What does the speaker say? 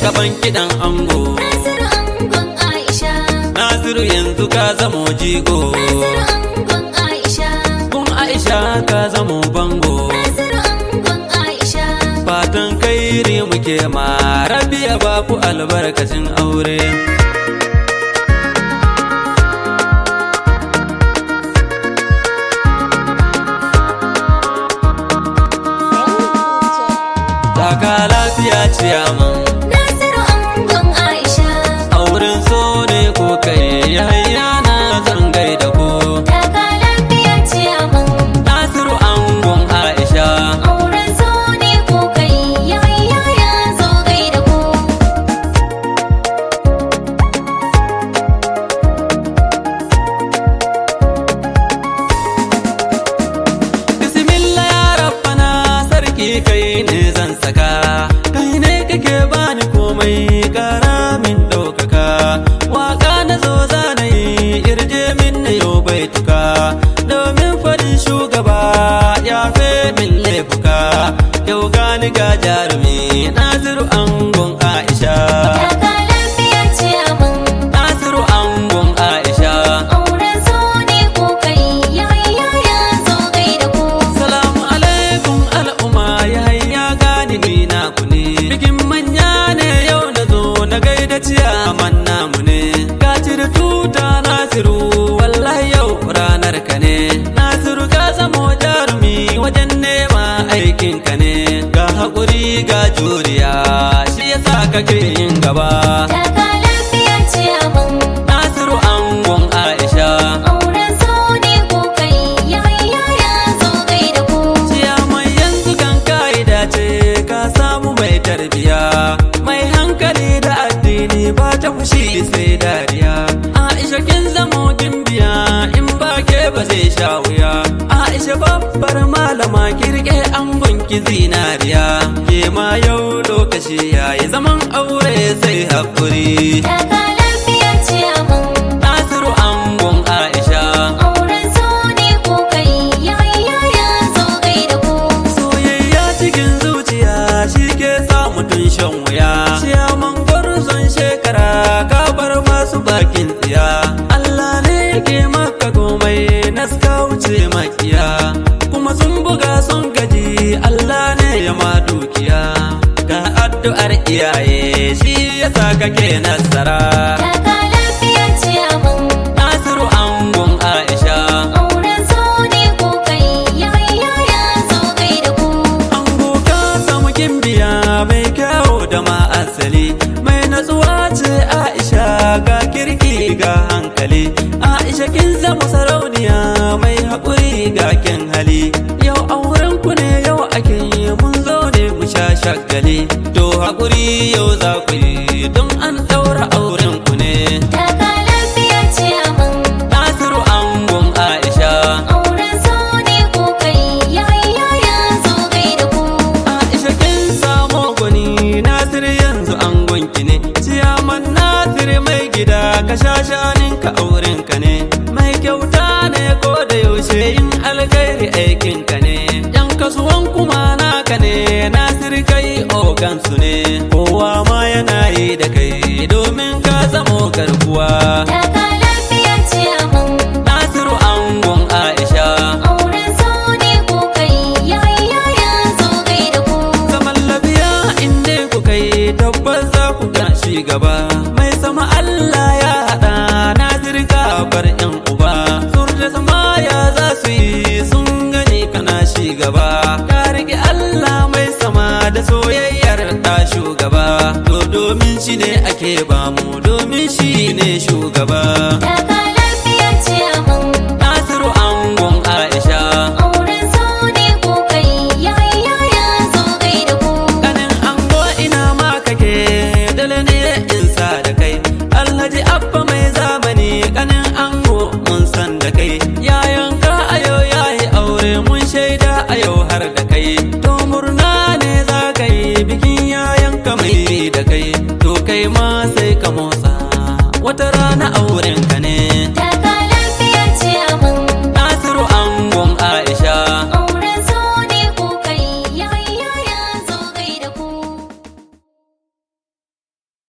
gaban kiɗan ango. Nasiru angon Aisha. Nasiru yanzu ka zamo jigo. Nasiru angon Aisha. Kun Aisha ka zamo bango. Nasiru angon Aisha. Fatan kairi muke ma Rabbi ya baku albarkacin aure. Taka lafiya ciyaman. Nasiru angon Aisha. Auren so ne ko kai yahaya na zan gaida ku. Taka lafiya ciyaman. Nasiru angon Aisha. Auren so ne ko kai yahaya ya zo gaida ku. Bismillah ya rabbana sarki kai ne zan saka. Kai ne kake bani komai kara min ɗaukaka. Waka na zo zanayi irje min na yau baituka. Domin faɗin shugaba ya fe min laifuka. Yau gani ga jarumi Nasiru angon Aisha. Taka lafiya ciyaman. Nasiru angon Aisha. Auren so ne ko kai yahaya ya zo gaida ku. Salamu alaikum al'umma ya hayya gani ni naku ne. Bikin manya ne yau na zo na gaida ciyaman namu ne. Ka cire tuta Nasiru wallahi yau ranar ka ne. Nasiru ka zamo jarumi wajen nema aikin ka ne. Ga haƙuri ga juriya shi yasa kake yin gaba. Taka lafiya ciyaman. Nasiru angon Aisha. Auren so ne ko kai yahaya ya zo gaida ku. Ciyaman yanzu kan ka'ida ce ka samu mai tarbiya mai hankali da addini ba ta fushi sai dariya. Aisha kin zamo gimbiya in ba ke ba zai sha wuya. Aisha babbar malama kirke an gunki zinariya. Ke ma yau lokaci yayi zaman aure sai haƙuri. Taka lafiya ciyaman. Nasiru angon Aisha. Auren so ne ko kai yahaya ya zo gaida ku. Soyayya cikin zuciya shi ke sa mutum shan wuya. Ciyaman gwarzon shekara ka bar masu bakin tsiya. Allah ne ke maka komai naska wuce makiya. Kuma sun buga sun gaji Allah ne ya ma dukiya. Ga addu'ar iyaye shi yasa kake nasara. Taka lafiya ciyaman. Nasiru angon Aisha. Auren so ne ko kai yahaya ya zo gaida ku. Ango ka samu gimbiya mai kyau da ma asali. Mai natsuwa ce Aisha ga kirki ga hankali. Aisha kin zama sarauniya mai haƙuri ga kin hali. Yau auren ku ne yau ake yi mun zo ne mu sha shagali. To haƙuri yau za ku yi don an ɗaura auren ku ne. Taka lafiya ciyaman. Nasiru angon Aisha. Auren so ne ko kai yahaya ya zo gaida ku. Aisha kin samo gwani Nasir yanzu an gunki ne. Ciyaman Nasir mai gida ka sha shanin ka auren ka ne. Mai kyauta ne ko da yaushe yin alkhairi aikin ka ne. Yan kasuwan kuma naka ne Nasir kai ogansu ne. Kowa ma yana yi da kai domin ka zamo garkuwa. Taka lafiya ciyaman. Nasiru angon Aisha. Auren so ne ko kai yahaya ya zo gaida ku. Zaman lafiya inda ku kai tabbas za ku tashi gaba. Mai sama Allah ya haɗa Nasir ka bar yan uba. Sur da sama ya za su yi sun gani kana shi gaba. Ka riƙe Allah mai sama da soyayyar ta shugaba. To domin shi ne ake ba mu